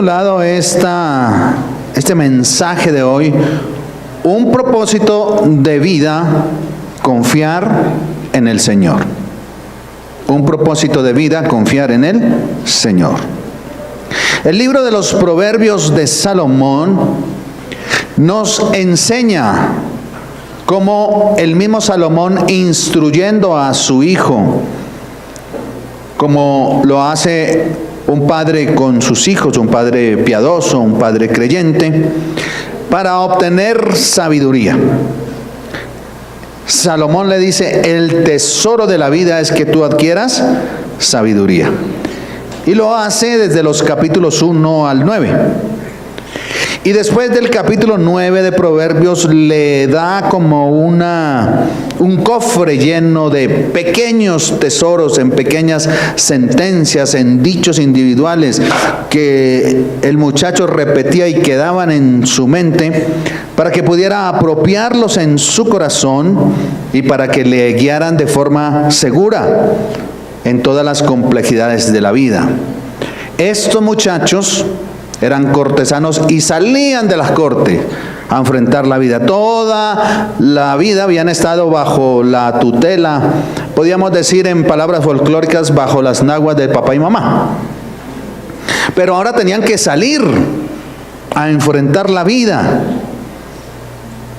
titulado este mensaje de hoy, un propósito de vida, confiar en el Señor. Un propósito de vida, confiar en el Señor. El libro de los Proverbios de Salomón nos enseña cómo el mismo Salomón, instruyendo a su hijo, como lo hace un padre con sus hijos, un padre piadoso, un padre creyente, para obtener sabiduría. Salomón le dice: el tesoro de la vida es que tú adquieras sabiduría. Y lo hace desde los capítulos 1 al 9. Y después del capítulo 9 de Proverbios le da como un cofre lleno de pequeños tesoros, en pequeñas sentencias, en dichos individuales que el muchacho repetía y quedaban en su mente, para que pudiera apropiarlos en su corazón y para que le guiaran de forma segura en todas las complejidades de la vida. Estos muchachos eran cortesanos y salían de las cortes a enfrentar la vida. Toda la vida habían estado bajo la tutela, podríamos decir en palabras folclóricas, bajo las naguas de papá y mamá. Pero ahora tenían que salir a enfrentar la vida.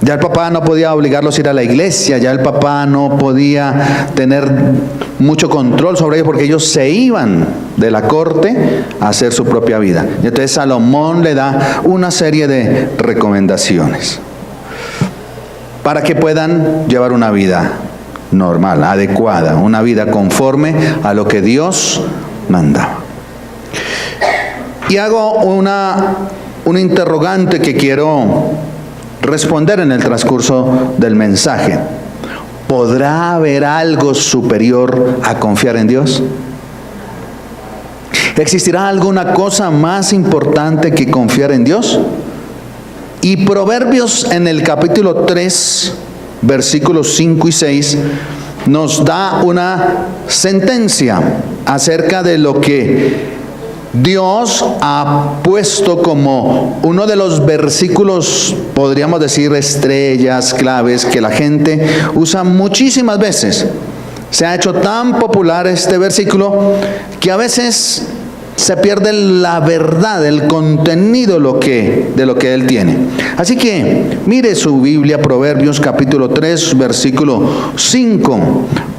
Ya el papá no podía obligarlos a ir a la iglesia, ya el papá no podía tener mucho control sobre ellos, porque ellos se iban de la corte a hacer su propia vida. Y entonces Salomón le da una serie de recomendaciones para que puedan llevar una vida normal, adecuada, una vida conforme a lo que Dios mandaba. Y hago un interrogante que quiero responder en el transcurso del mensaje. ¿Podrá haber algo superior a confiar en Dios? ¿Existirá alguna cosa más importante que confiar en Dios? Y Proverbios en el capítulo 3, versículos 5 y 6, nos da una sentencia acerca de lo que Dios ha puesto como uno de los versículos, podríamos decir, estrellas, claves, que la gente usa muchísimas veces. Se ha hecho tan popular este versículo que a veces se pierde la verdad, el contenido de lo que él tiene. Así que mire su Biblia, Proverbios capítulo 3, versículo 5,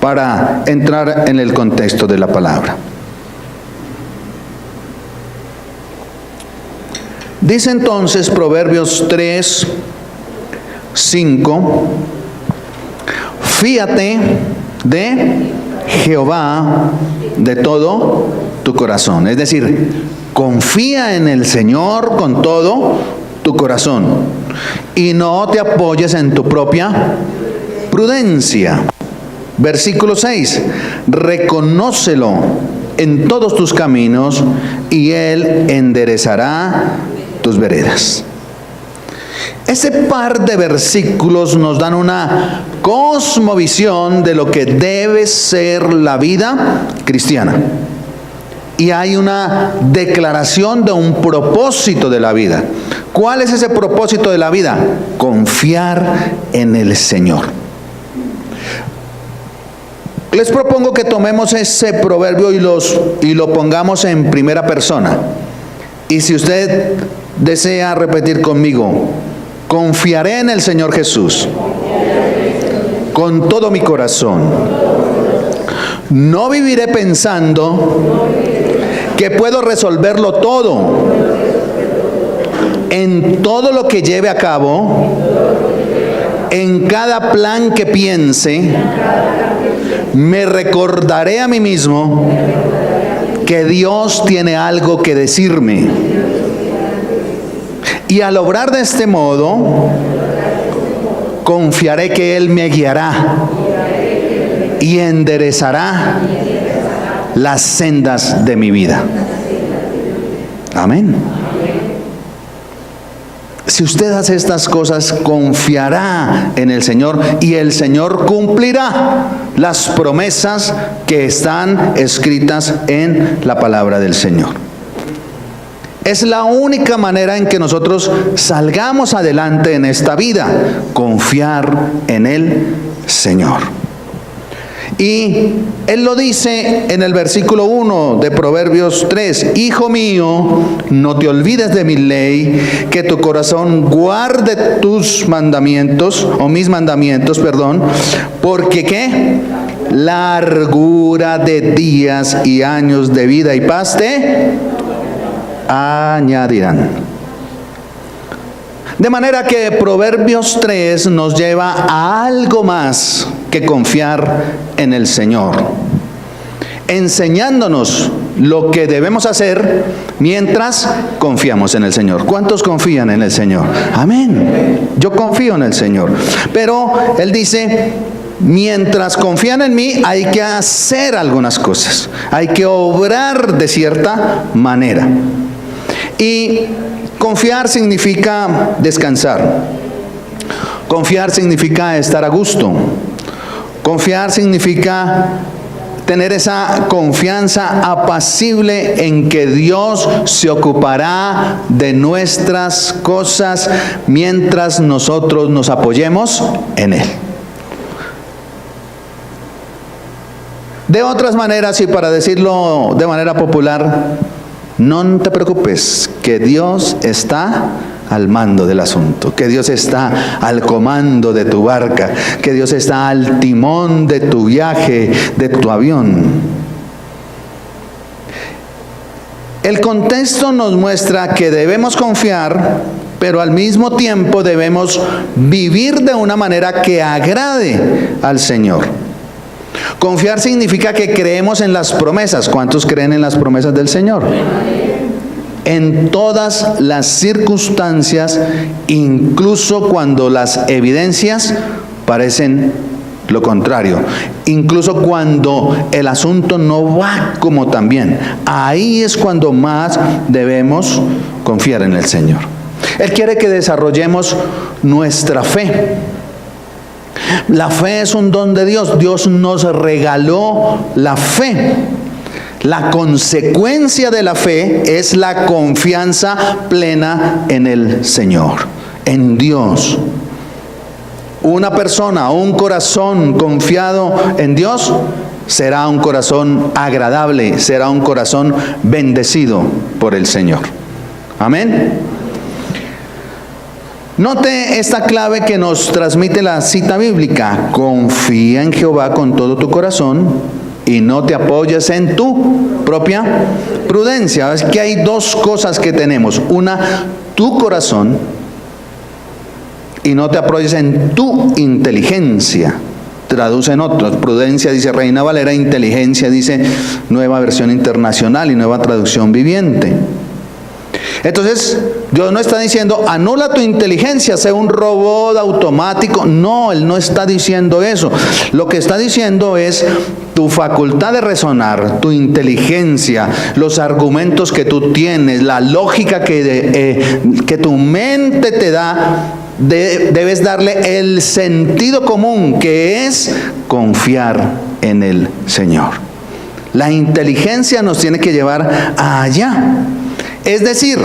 para entrar en el contexto de la palabra. Dice entonces Proverbios 3, 5, fíate de Jehová de todo tu corazón. Es decir, confía en el Señor con todo tu corazón y no te apoyes en tu propia prudencia. Versículo 6, reconócelo en todos tus caminos y Él enderezará tus veredas. Ese par de versículos nos dan una cosmovisión de lo que debe ser la vida cristiana. Y hay una declaración de un propósito de la vida. ¿Cuál es ese propósito de la vida? Confiar en el Señor. Les propongo que tomemos ese proverbio y lo pongamos en primera persona. Y si usted desea repetir conmigo: confiaré en el Señor Jesús con todo mi corazón. No viviré pensando que puedo resolverlo todo. En todo lo que lleve a cabo, en cada plan que piense, me recordaré a mí mismo que Dios tiene algo que decirme. Y al obrar de este modo, confiaré que Él me guiará y enderezará las sendas de mi vida. Amén. Si usted hace estas cosas, confiará en el Señor y el Señor cumplirá las promesas que están escritas en la palabra del Señor. Es la única manera en que nosotros salgamos adelante en esta vida, confiar en el Señor. Y Él lo dice en el versículo 1 de Proverbios 3, Hijo mío, no te olvides de mi ley, que tu corazón guarde tus mandamientos, o mis mandamientos, perdón, porque ¿qué? Largura de días y años de vida y paz te añadirán. De manera que Proverbios 3 nos lleva a algo más que confiar en el Señor, enseñándonos lo que debemos hacer mientras confiamos en el Señor. ¿Cuántos confían en el Señor? Amén. Yo confío en el Señor. Pero Él dice, mientras confían en mí, hay que hacer algunas cosas. Hay que obrar de cierta manera. Y confiar significa descansar. Confiar significa estar a gusto. Confiar significa tener esa confianza apacible en que Dios se ocupará de nuestras cosas mientras nosotros nos apoyemos en Él. De otras maneras, y para decirlo de manera popular, no te preocupes, que Dios está al mando del asunto, que Dios está al comando de tu barca, que Dios está al timón de tu viaje, de tu avión. El contexto nos muestra que debemos confiar, pero al mismo tiempo debemos vivir de una manera que agrade al Señor. Confiar significa que creemos en las promesas. ¿Cuántos creen en las promesas del Señor? En todas las circunstancias, incluso cuando las evidencias parecen lo contrario, incluso cuando el asunto no va como tan bien. Ahí es cuando más debemos confiar en el Señor. Él quiere que desarrollemos nuestra fe. La fe es un don de Dios. Dios nos regaló la fe. La consecuencia de la fe es la confianza plena en el Señor, en Dios. Una persona, un corazón confiado en Dios, será un corazón agradable, será un corazón bendecido por el Señor. Amén. Note esta clave que nos transmite la cita bíblica: confía en Jehová con todo tu corazón y no te apoyes en tu propia prudencia. Es que hay dos cosas que tenemos: una, tu corazón, y no te apoyes en tu inteligencia. Traducen otros. Prudencia dice Reina Valera, inteligencia dice Nueva Versión Internacional y Nueva Traducción Viviente. Entonces, Dios no está diciendo, anula tu inteligencia, sé un robot automático. No, Él no está diciendo eso. Lo que está diciendo es tu facultad de razonar, tu inteligencia, los argumentos que tú tienes, la lógica que tu mente te da, debes darle el sentido común, que es confiar en el Señor. La inteligencia nos tiene que llevar allá. Es decir,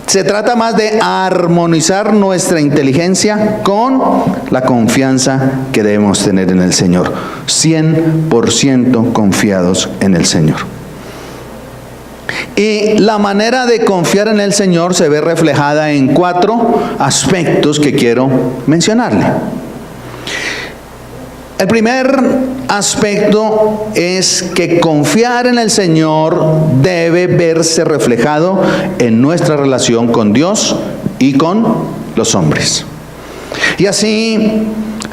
se trata más de armonizar nuestra inteligencia con la confianza que debemos tener en el Señor. 100% confiados en el Señor. Y la manera de confiar en el Señor se ve reflejada en 4 aspectos que quiero mencionarle. El primer aspecto es que confiar en el Señor debe verse reflejado en nuestra relación con Dios y con los hombres. Y así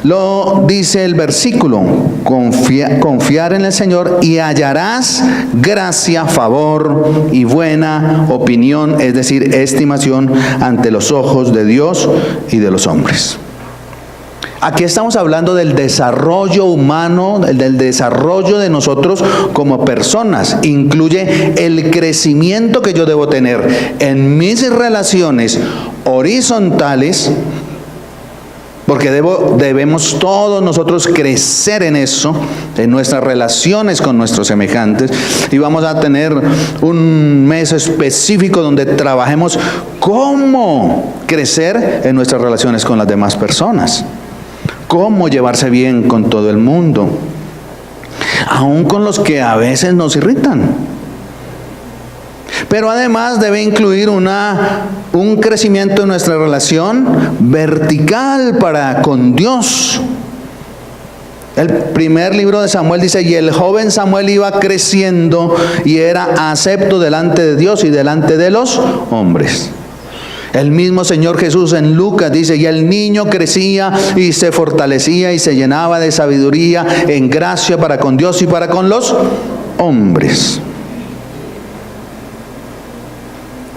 lo dice el versículo: confiar en el Señor y hallarás gracia, favor y buena opinión, es decir, estimación ante los ojos de Dios y de los hombres. Aquí estamos hablando del desarrollo humano, del desarrollo de nosotros como personas. Incluye el crecimiento que yo debo tener en mis relaciones horizontales, Porque debemos todos nosotros crecer en eso, en nuestras relaciones con nuestros semejantes. Y vamos a tener un mes específico donde trabajemos cómo crecer en nuestras relaciones con las demás personas. Cómo llevarse bien con todo el mundo. Aún con los que a veces nos irritan. Pero además debe incluir un crecimiento en nuestra relación vertical con Dios. El primer libro de Samuel dice: y el joven Samuel iba creciendo y era acepto delante de Dios y delante de los hombres. El mismo Señor Jesús en Lucas dice: y el niño crecía y se fortalecía y se llenaba de sabiduría en gracia para con Dios y para con los hombres.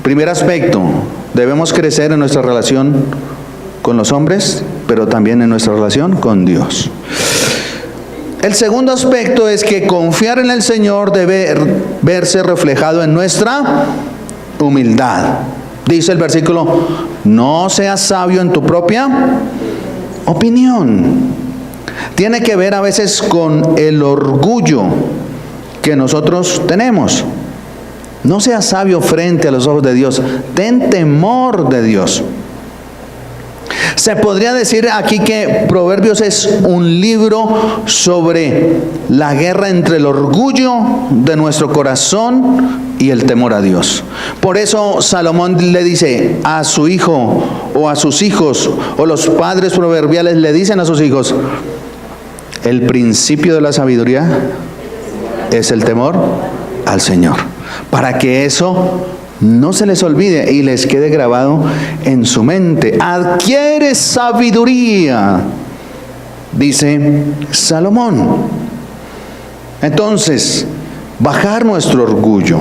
Primer aspecto, debemos crecer en nuestra relación con los hombres, pero también en nuestra relación con Dios. El segundo aspecto es que confiar en el Señor debe verse reflejado en nuestra humildad. Dice el versículo: no seas sabio en tu propia opinión. Tiene que ver a veces con el orgullo que nosotros tenemos. No seas sabio frente a los ojos de Dios. Ten temor de Dios. Se podría decir aquí que Proverbios es un libro sobre la guerra entre el orgullo de nuestro corazón y el temor a Dios. Por eso Salomón le dice a su hijo o a sus hijos, o los padres proverbiales le dicen a sus hijos: el principio de la sabiduría es el temor al Señor. Para que eso no se les olvide y les quede grabado en su mente. Adquiere sabiduría, dice Salomón. Entonces, bajar nuestro orgullo.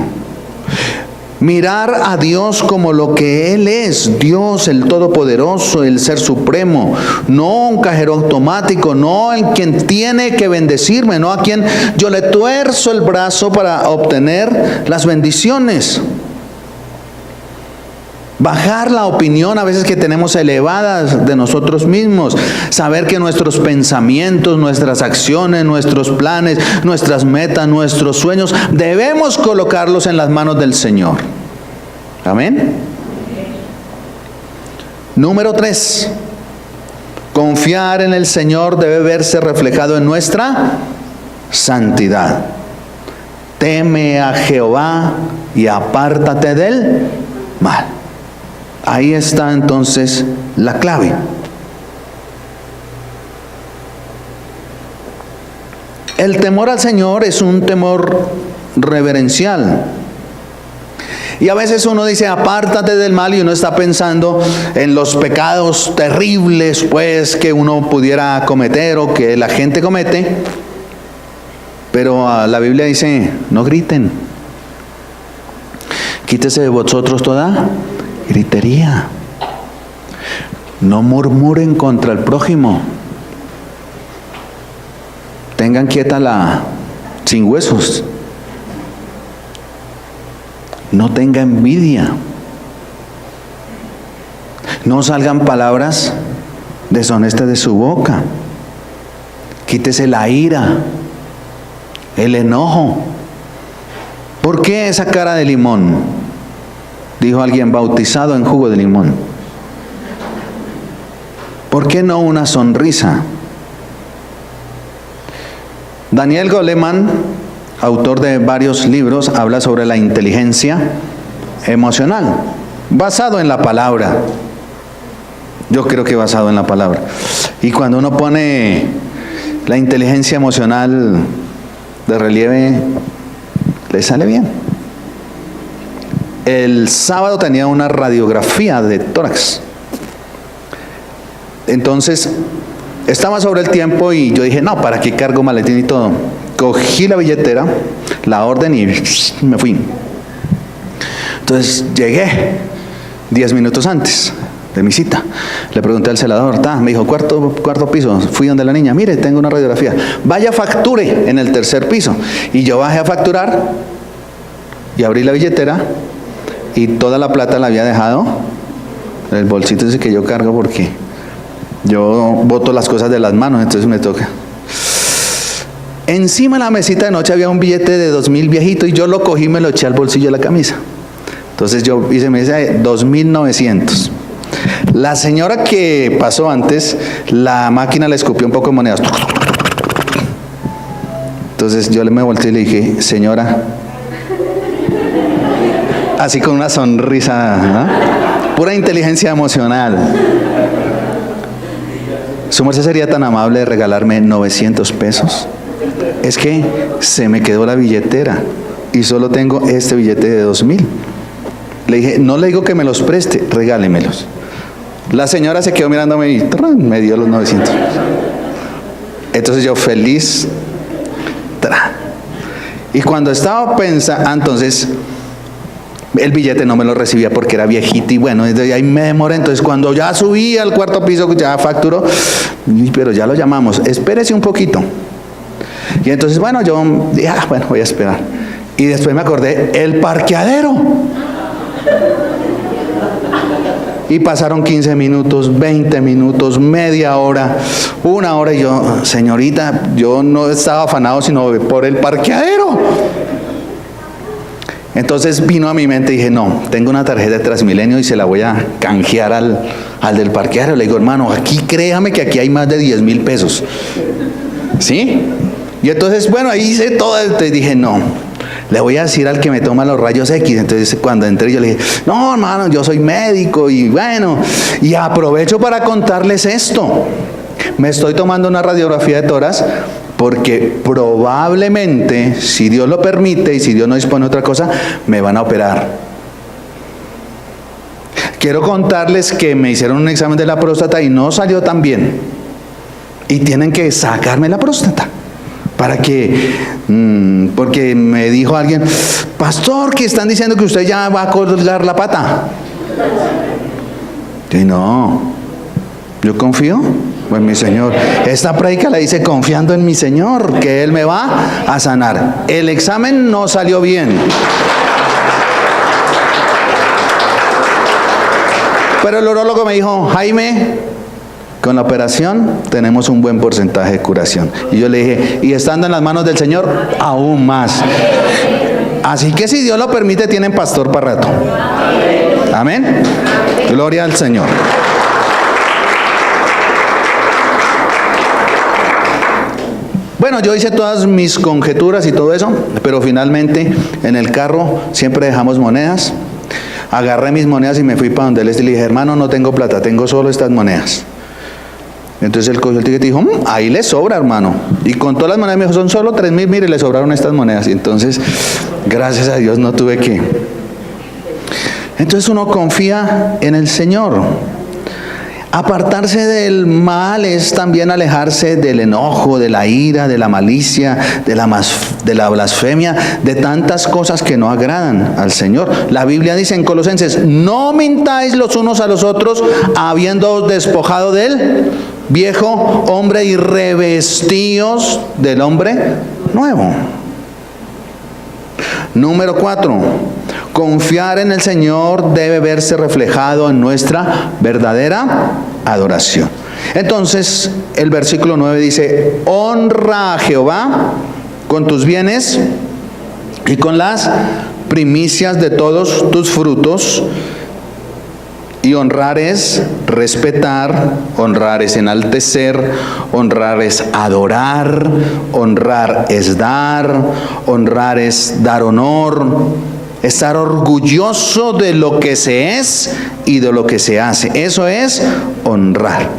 Mirar a Dios como lo que Él es, Dios el Todopoderoso, el Ser Supremo, no un cajero automático, no el quien tiene que bendecirme, no a quien yo le tuerzo el brazo para obtener las bendiciones. Bajar la opinión a veces que tenemos elevadas de nosotros mismos. Saber que nuestros pensamientos, nuestras acciones, nuestros planes, nuestras metas, nuestros sueños, debemos colocarlos en las manos del Señor. Amén. Número 3. Confiar en el Señor debe verse reflejado en nuestra santidad. Teme a Jehová y apártate del mal. Ahí está entonces la clave. El temor al Señor es un temor reverencial. Y a veces uno dice: apártate del mal, y uno está pensando en los pecados terribles pues que uno pudiera cometer o que la gente comete. Pero la Biblia dice: no griten. Quítese de vosotros toda gritería. No murmuren contra el prójimo. Tengan quieta la sin huesos. No tenga envidia. No salgan palabras deshonestas de su boca. Quítese la ira, el enojo. ¿Por qué esa cara de limón? Dijo alguien: bautizado en jugo de limón. ¿Por qué no una sonrisa? Daniel Goleman, autor de varios libros, habla sobre la inteligencia emocional, basado en la palabra. Yo creo que basado en la palabra. Y cuando uno pone la inteligencia emocional de relieve, le sale bien. El sábado tenía una radiografía de tórax. Entonces, estaba sobre el tiempo y yo dije: no, ¿para qué cargo maletín y todo? Cogí la billetera, la orden y me fui. Entonces llegué 10 minutos antes de mi cita. Le pregunté al celador, me dijo: cuarto piso. Fui donde la niña: mire, tengo una radiografía. Vaya, facture en el tercer piso. Y yo bajé a facturar y abrí la billetera. Y toda la plata la había dejado en el bolsito ese que yo cargo, porque Yo boto las cosas de las manos, entonces me toca. Encima de la mesita de noche había un billete de 2.000 viejito y yo lo cogí y me lo eché al bolsillo de la camisa. Entonces yo hice, me dice 2.900. La señora que pasó antes, la máquina le escupió un poco de monedas. Entonces yo me volteé y le dije, señora, así con una sonrisa, ¿no? Pura inteligencia emocional. ¿Su merced sería tan amable de regalarme 900 pesos? Es que se me quedó la billetera y solo tengo este billete de 2.000. Le dije, no le digo que me los preste, regálemelos. La señora se quedó mirándome y me dio los 900. Entonces yo feliz. Y cuando estaba pensando, entonces el billete no me lo recibía porque era viejito y bueno, desde ahí me demoré. Entonces cuando ya subí al cuarto piso, ya facturó, pero ya lo llamamos, espérese un poquito. Y entonces bueno, yo dije, bueno, voy a esperar. Y después me acordé, el parqueadero. Y pasaron 15 minutos, 20 minutos, media hora, 1 hora y yo, señorita, yo no estaba afanado sino por el parqueadero. Entonces vino a mi mente y dije, no, tengo una tarjeta de Transmilenio y se la voy a canjear al del parqueadero. Le digo, hermano, aquí créame que aquí hay más de 10.000 pesos. ¿Sí? Y entonces, bueno, ahí hice todo, entonces dije, no, le voy a decir al que me toma los rayos X. Entonces cuando entré yo le dije, no hermano, yo soy médico y bueno, y aprovecho para contarles esto. Me estoy tomando una radiografía de tórax porque probablemente, si Dios lo permite y si Dios no dispone otra cosa, me van a operar. Quiero contarles que me hicieron un examen de la próstata y no salió tan bien. Y tienen que sacarme la próstata. Para que, porque me dijo alguien, pastor, que están diciendo que usted ya va a colgar la pata. Y no, yo confío en mi Señor. Esta prédica la hice confiando en mi Señor, que Él me va a sanar. El examen no salió bien. Pero el urólogo me dijo, Jaime, con la operación tenemos un buen porcentaje de curación. Y yo le dije, y estando en las manos del Señor, aún más. Así que si Dios lo permite, tienen pastor para rato. Amén. Gloria al Señor. Bueno, yo hice todas mis conjeturas y todo eso, pero finalmente en el carro siempre dejamos monedas. Agarré mis monedas y me fui para donde él y le dije, hermano, no tengo plata, tengo solo estas monedas. Entonces él cogió el ticket y dijo, ahí le sobra, hermano. Y con todas las monedas me dijo, son solo 3.000, mire, le sobraron estas monedas. Y entonces, gracias a Dios, no tuve que. Entonces uno confía en el Señor. Apartarse del mal es también alejarse del enojo, de la ira, de la malicia, de la blasfemia, de tantas cosas que no agradan al Señor. La Biblia dice en Colosenses, no mintáis los unos a los otros, habiéndoos despojado del viejo hombre y revestíos del hombre nuevo. Número 4, confiar en el Señor debe verse reflejado en nuestra verdadera adoración. Entonces, el versículo 9 dice, honra a Jehová con tus bienes y con las primicias de todos tus frutos. Y honrar es respetar, honrar es enaltecer, honrar es adorar, honrar es dar honor, estar orgulloso de lo que se es y de lo que se hace. Eso es honrar.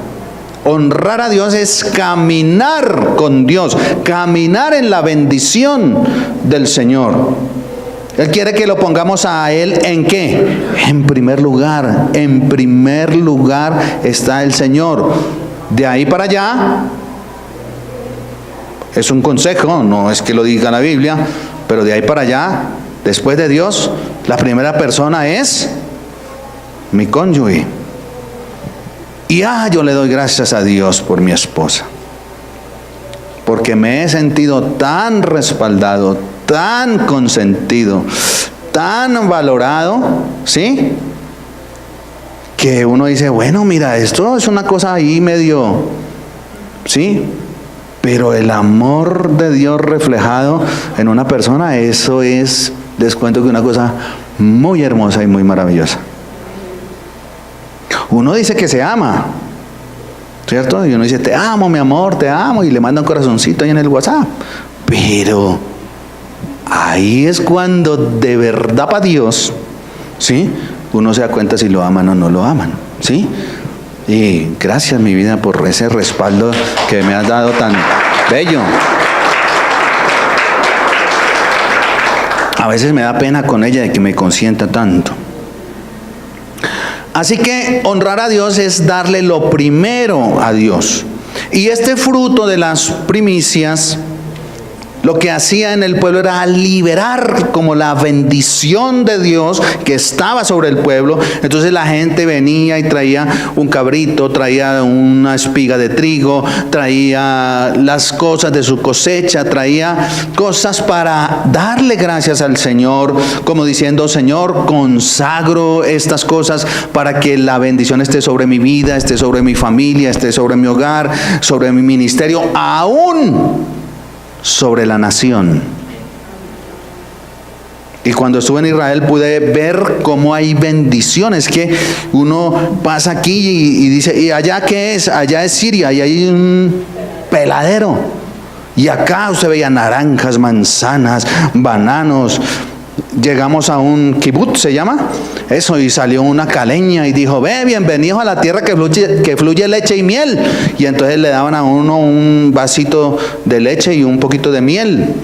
Honrar a Dios es caminar con Dios, caminar en la bendición del Señor. Él quiere que lo pongamos a Él ¿en qué? En primer lugar está el Señor. De ahí para allá, es un consejo, no es que lo diga la Biblia, pero de ahí para allá, después de Dios, la primera persona es mi cónyuge. Y yo le doy gracias a Dios por mi esposa, porque me he sentido tan respaldado, tan consentido, tan valorado, ¿sí? que uno dice, bueno, mira, esto es una cosa ahí medio, ¿sí? Pero el amor de Dios reflejado en una persona, eso es, les cuento que una cosa muy hermosa y muy maravillosa. Uno dice que se ama, ¿cierto? Y uno dice, te amo, mi amor, te amo, y le manda un corazoncito ahí en el WhatsApp. Pero ahí es cuando de verdad para Dios, ¿sí? Uno se da cuenta si lo aman o no lo aman, ¿sí? Y gracias, mi vida, por ese respaldo que me has dado tan bello. A veces me da pena con ella de que me consienta tanto. Así que honrar a Dios es darle lo primero a Dios. Y este fruto de las primicias, lo que hacía en el pueblo era liberar como la bendición de Dios que estaba sobre el pueblo. Entonces la gente venía y traía un cabrito, traía una espiga de trigo, traía las cosas de su cosecha, traía cosas para darle gracias al Señor, como diciendo, Señor, consagro estas cosas para que la bendición esté sobre mi vida, esté sobre mi familia, esté sobre mi hogar, sobre mi ministerio, aún sobre la nación. Y cuando estuve en Israel pude ver cómo hay bendiciones, que uno pasa aquí y dice, ¿y allá qué es? Allá es Siria y hay un peladero. Y acá usted veía naranjas, manzanas, bananos. Llegamos a un kibutz, se llama eso, y salió una caleña y dijo, ve, bienvenidos a la tierra que fluye leche y miel. Y entonces le daban a uno un vasito de leche y un poquito de miel.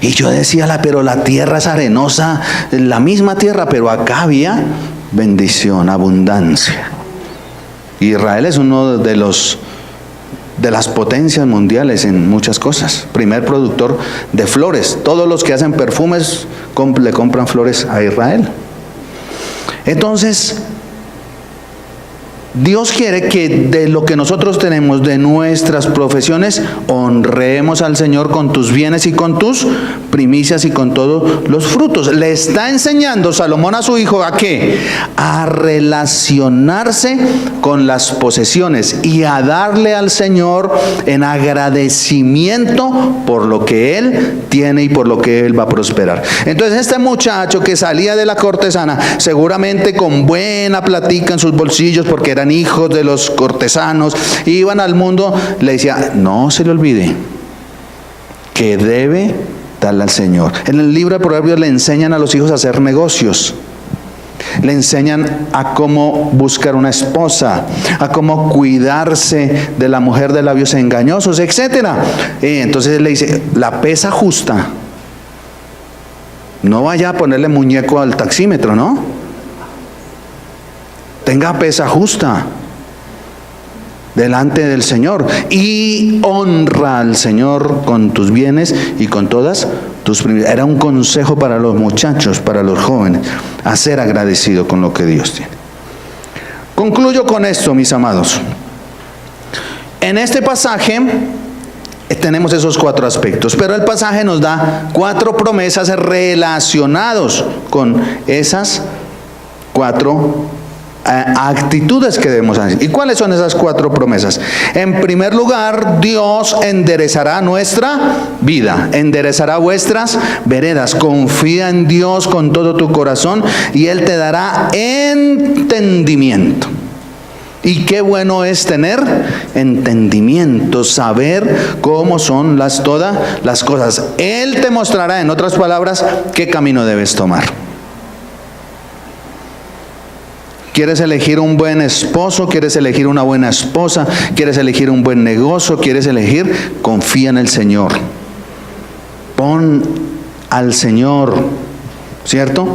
Y yo decía, pero la tierra es arenosa, la misma tierra, pero acá había bendición, abundancia. Israel es uno de las potencias mundiales en muchas cosas. Primer productor de flores. Todos los que hacen perfumes le compran flores a Israel. Entonces, Dios quiere que de lo que nosotros tenemos, de nuestras profesiones, honremos al Señor con tus bienes y con tus primicias y con todos los frutos. Le está enseñando Salomón a su hijo ¿a qué? A relacionarse con las posesiones y a darle al Señor en agradecimiento por lo que Él tiene y por lo que Él va a prosperar. Entonces este muchacho que salía de la cortesana, seguramente con buena platica en sus bolsillos, porque eran hijos de los cortesanos, iban al mundo, le decía, no se le olvide que debe darle al Señor. En el libro de Proverbios le enseñan a los hijos a hacer negocios, le enseñan a cómo buscar una esposa, a cómo cuidarse de la mujer de labios engañosos, etcétera. Entonces le dice, la pesa justa, no vaya a ponerle muñeco al taxímetro, ¿no? Tenga pesa justa delante del Señor y honra al Señor con tus bienes y con todas tus primicias. Era un consejo para los muchachos, para los jóvenes, a ser agradecido con lo que Dios tiene. Concluyo con esto, mis amados. En este pasaje tenemos esos 4 aspectos, pero el pasaje nos da 4 promesas relacionados con esas 4 actitudes que debemos hacer. ¿Y cuáles son esas 4 promesas? En primer lugar, Dios enderezará nuestra vida, enderezará vuestras veredas. Confía en Dios con todo tu corazón y Él te dará entendimiento. Y qué bueno es tener entendimiento, saber cómo son todas las cosas. Él te mostrará, en otras palabras, qué camino debes tomar. ¿Quieres elegir un buen esposo? ¿Quieres elegir una buena esposa? ¿Quieres elegir un buen negocio? ¿Quieres elegir? Confía en el Señor. Pon al Señor, ¿cierto?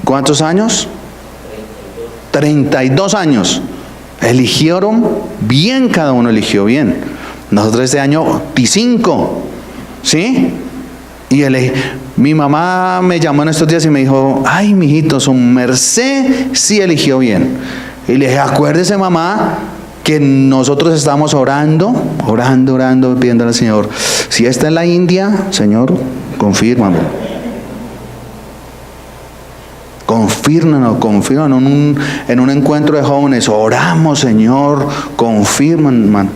¿Cuántos años? 32 años. Eligieron bien, cada uno eligió bien. Nosotros este año 25, ¿sí? Y mi mamá me llamó en estos días y me dijo, ay, mijito, su merced sí eligió bien. Y le dije, acuérdese, mamá, que nosotros estamos orando, pidiendo al Señor. Si está en la India, Señor, confírmame. confirman en un encuentro de jóvenes. Oramos, Señor, confirman, hermano.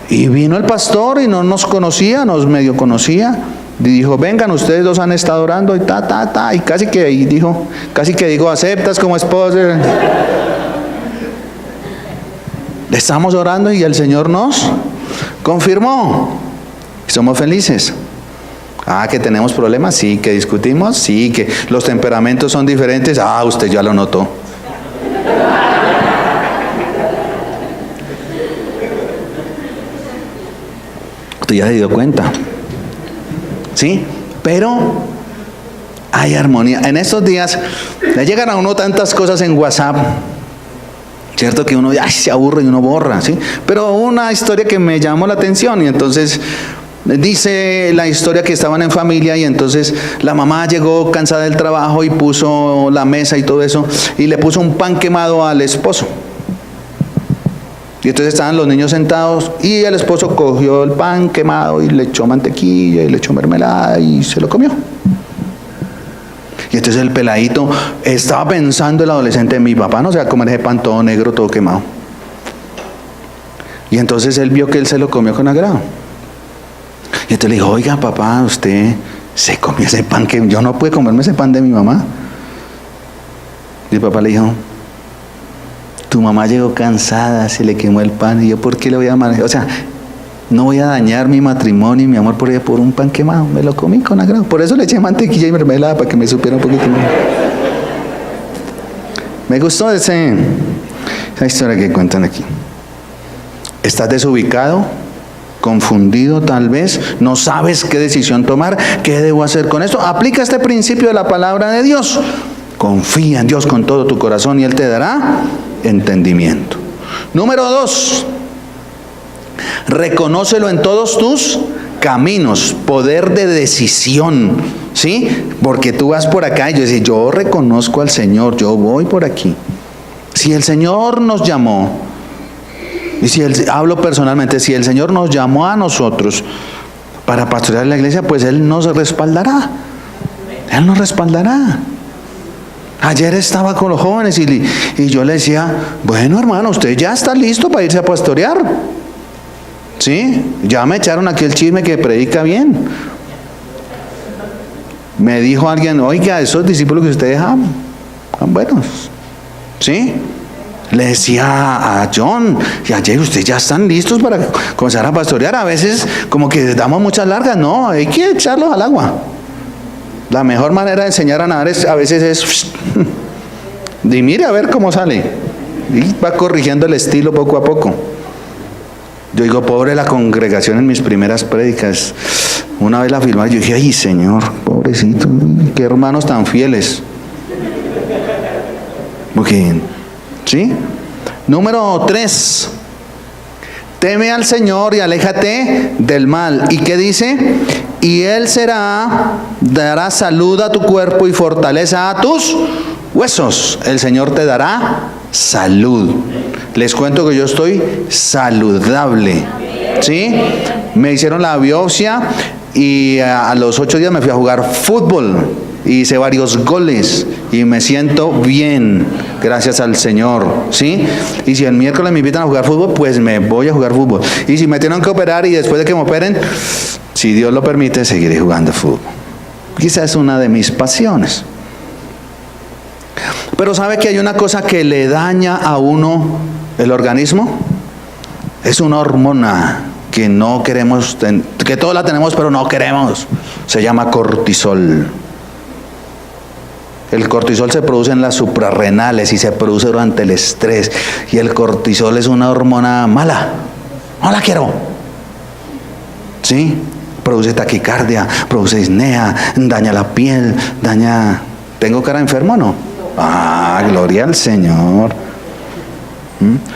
Y vino el pastor y no nos conocía, nos medio conocía. Y dijo, vengan, ustedes dos han estado orando y y casi que digo, ¿aceptas como esposa? Estamos orando y el Señor nos confirmó. Somos felices. Que tenemos problemas, sí, que discutimos, sí, que los temperamentos son diferentes, usted ya lo notó. Usted ya se dio cuenta. ¿Sí? Pero hay armonía. En estos días le llegan a uno tantas cosas en WhatsApp, cierto, que uno se aburre y uno borra, ¿sí? Pero una historia que me llamó la atención, y entonces dice la historia que estaban en familia, y entonces la mamá llegó cansada del trabajo y puso la mesa y todo eso, y le puso un pan quemado al esposo. Y entonces estaban los niños sentados y el esposo cogió el pan quemado y le echó mantequilla y le echó mermelada y se lo comió. Y entonces el peladito estaba pensando, el adolescente, mi papá no se va a comer ese pan todo negro, todo quemado. Y entonces él vio que él se lo comió con agrado. Y entonces le dijo, oiga papá, usted se comió ese pan, que yo no pude comerme ese pan de mi mamá. Y el papá le dijo, tu mamá llegó cansada, se le quemó el pan, y yo, ¿por qué le voy a manejar? O sea, no voy a dañar mi matrimonio y mi amor por un pan quemado. Me lo comí con agrado. Por eso le eché mantequilla y mermelada, para que me supiera un poquito más. Me gustó esa historia que cuentan aquí. ¿Estás desubicado? ¿Confundido tal vez? ¿No sabes qué decisión tomar? ¿Qué debo hacer con esto? Aplica este principio de la palabra de Dios. Confía en Dios con todo tu corazón y Él te dará entendimiento. Número 2, reconócelo en todos tus caminos, poder de decisión, ¿sí? Porque tú vas por acá y yo reconozco al Señor, yo voy por aquí. Si el Señor nos llamó, y hablo personalmente, si el Señor nos llamó a nosotros para pastorear la iglesia, pues Él nos respaldará. Él nos respaldará. Ayer estaba con los jóvenes y yo le decía, bueno hermano, usted ya está listo para irse a pastorear. ¿Sí? Ya me echaron aquí el chisme que predica bien. Me dijo alguien, oiga, esos discípulos que ustedes aman, son buenos. ¿Sí? Le decía a John y ayer, ustedes ya están listos para comenzar a pastorear. A veces como que damos muchas largas, no, hay que echarlos al agua. La mejor manera de enseñar a nadar a veces es y mire a ver cómo sale, y va corrigiendo el estilo poco a poco. Yo digo, pobre la congregación en mis primeras prédicas. Una vez la filmaba, yo dije, ay Señor, pobrecito, qué hermanos tan fieles. Porque, ¿sí? Número 3, teme al Señor y aléjate del mal. ¿Y qué dice? Y Él dará salud a tu cuerpo y fortaleza a tus huesos. El Señor te dará salud. Les cuento que yo estoy saludable. ¿Sí? Me hicieron la biopsia y a los 8 días me fui a jugar fútbol. Hice varios goles y me siento bien, gracias al Señor, ¿sí? Y si el miércoles me invitan a jugar fútbol, pues me voy a jugar fútbol. Y si me tienen que operar y después de que me operen, si Dios lo permite, seguiré jugando fútbol. Quizás es una de mis pasiones. Pero ¿sabe que hay una cosa que le daña a uno el organismo? Es una hormona que no queremos, que todos la tenemos pero no queremos. Se llama cortisol. El cortisol se produce en las suprarrenales y se produce durante el estrés. Y el cortisol es una hormona mala. No la quiero. ¿Sí? Produce taquicardia, produce disnea, daña la piel, daña... ¿Tengo cara enfermo o no? Gloria al Señor.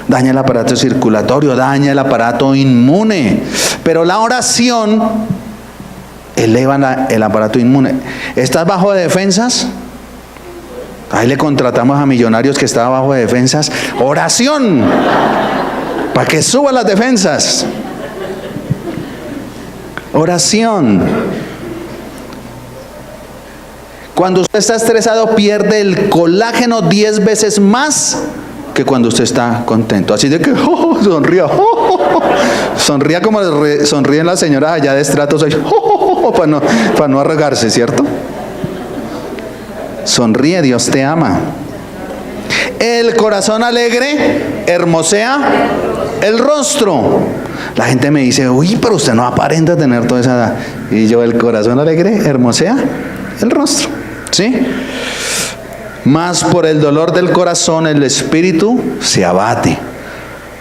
Daña el aparato circulatorio, daña el aparato inmune. Pero la oración eleva el aparato inmune. ¿Estás bajo de defensas? Ahí le contratamos a Millonarios que estaba bajo de defensas. Oración para que suba las defensas. Oración. Cuando usted está estresado, pierde el colágeno 10 veces más que cuando usted está contento. Así de que sonría, sonría como sonríen las señoras allá de estratos, para no arrogarse, ¿cierto? Sonríe, Dios te ama. El corazón alegre hermosea el rostro. La gente me dice, uy, pero usted no aparenta tener toda esa edad. Y yo, el corazón alegre hermosea el rostro, ¿sí? Mas por el dolor del corazón el espíritu se abate.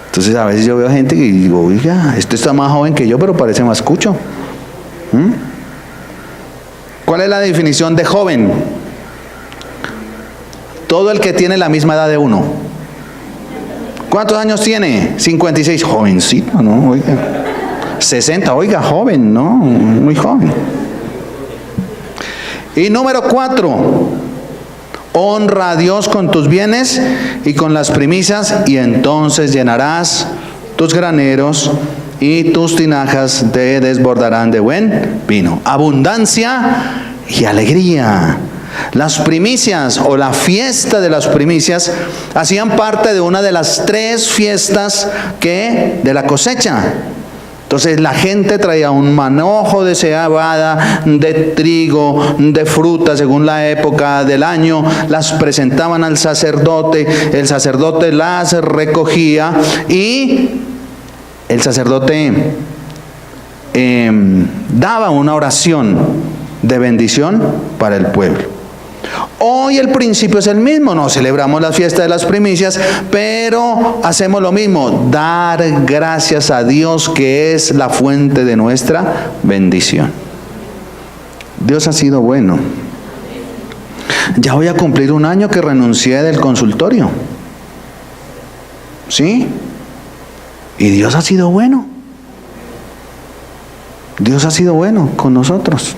Entonces a veces yo veo gente y digo, oiga, este está más joven que yo, pero parece más cucho. ¿Cuál es la definición de joven? Todo el que tiene la misma edad de uno. ¿Cuántos años tiene? 56. Jovencito, ¿no? Oiga. 60, oiga, joven, ¿no? Muy joven. Y número 4. Honra a Dios con tus bienes y con las primicias, y entonces llenarás tus graneros y tus tinajas te desbordarán de buen vino. Abundancia y alegría. Las primicias o la fiesta de las primicias hacían parte de una de las 3 fiestas de la cosecha. Entonces la gente traía un manojo de cebada, de trigo, de fruta, según la época del año, las presentaban al sacerdote, el sacerdote las recogía y el sacerdote daba una oración de bendición para el pueblo. Hoy el principio es el mismo, no celebramos la fiesta de las primicias, pero hacemos lo mismo, dar gracias a Dios, que es la fuente de nuestra bendición. Dios ha sido bueno. Ya voy a cumplir 1 año que renuncié del consultorio, ¿sí? Y Dios ha sido bueno. Dios ha sido bueno con nosotros.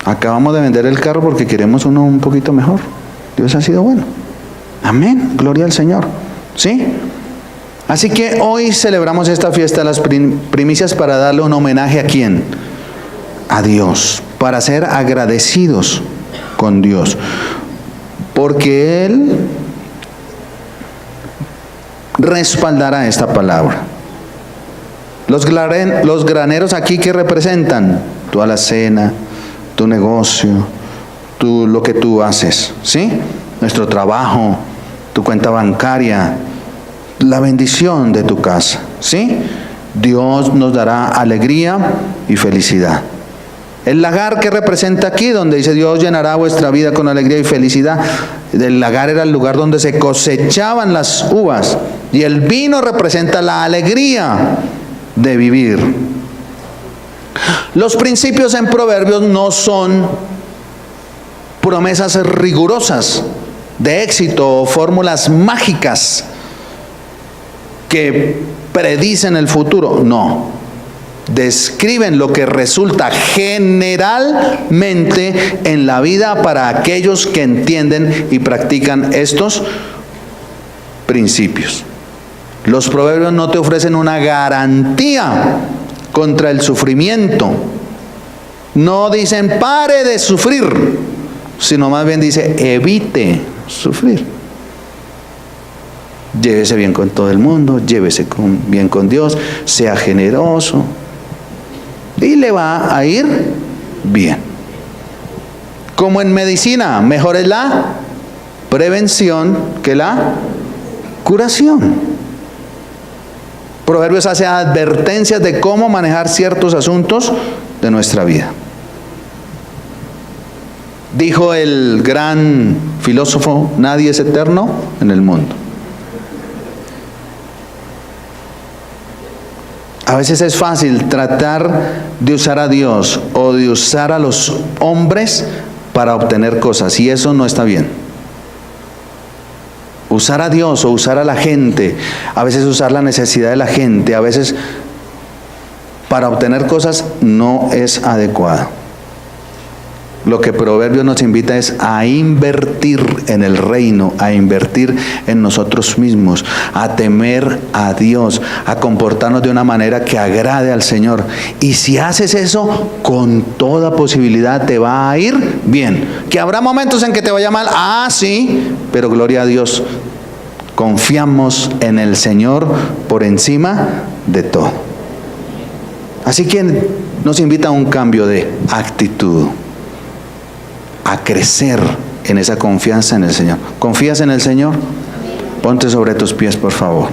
Acabamos de vender el carro porque queremos uno un poquito mejor. Dios ha sido bueno. Amén. Gloria al Señor. ¿Sí? Así que hoy celebramos esta fiesta de las primicias para darle un homenaje a ¿quién? A Dios. Para ser agradecidos con Dios. Porque Él respaldará esta palabra. Los graneros aquí, ¿qué representan? Tu alacena, tu negocio, lo que tú haces, ¿sí? Nuestro trabajo, tu cuenta bancaria, la bendición de tu casa, ¿sí? Dios nos dará alegría y felicidad. El lagar que representa aquí, donde dice Dios llenará vuestra vida con alegría y felicidad. El lagar era el lugar donde se cosechaban las uvas, y el vino representa la alegría de vivir. Los principios en Proverbios no son promesas rigurosas de éxito o fórmulas mágicas que predicen el futuro. No. Describen lo que resulta generalmente en la vida para aquellos que entienden y practican estos principios. Los proverbios no te ofrecen una garantía contra el sufrimiento. No dicen pare de sufrir, sino más bien dice evite sufrir. Llévese bien con todo el mundo, llévese bien con Dios, sea generoso y le va a ir bien. Como en medicina, mejor es la prevención que la curación. Proverbios hace advertencias de cómo manejar ciertos asuntos de nuestra vida. Dijo el gran filósofo, nadie es eterno en el mundo. A veces es fácil tratar de usar a Dios o de usar a los hombres para obtener cosas, y eso no está bien. Usar a Dios o usar a la gente, a veces usar la necesidad de la gente, a veces para obtener cosas, no es adecuado. Lo que Proverbios nos invita es a invertir en el reino, a invertir en nosotros mismos, a temer a Dios, a comportarnos de una manera que agrade al Señor. Y si haces eso, con toda posibilidad te va a ir bien. Que habrá momentos en que te vaya mal, sí, pero gloria a Dios, confiamos en el Señor por encima de todo. Así que nos invita a un cambio de actitud, a crecer en esa confianza en el Señor. ¿Confías en el Señor? Ponte sobre tus pies, por favor.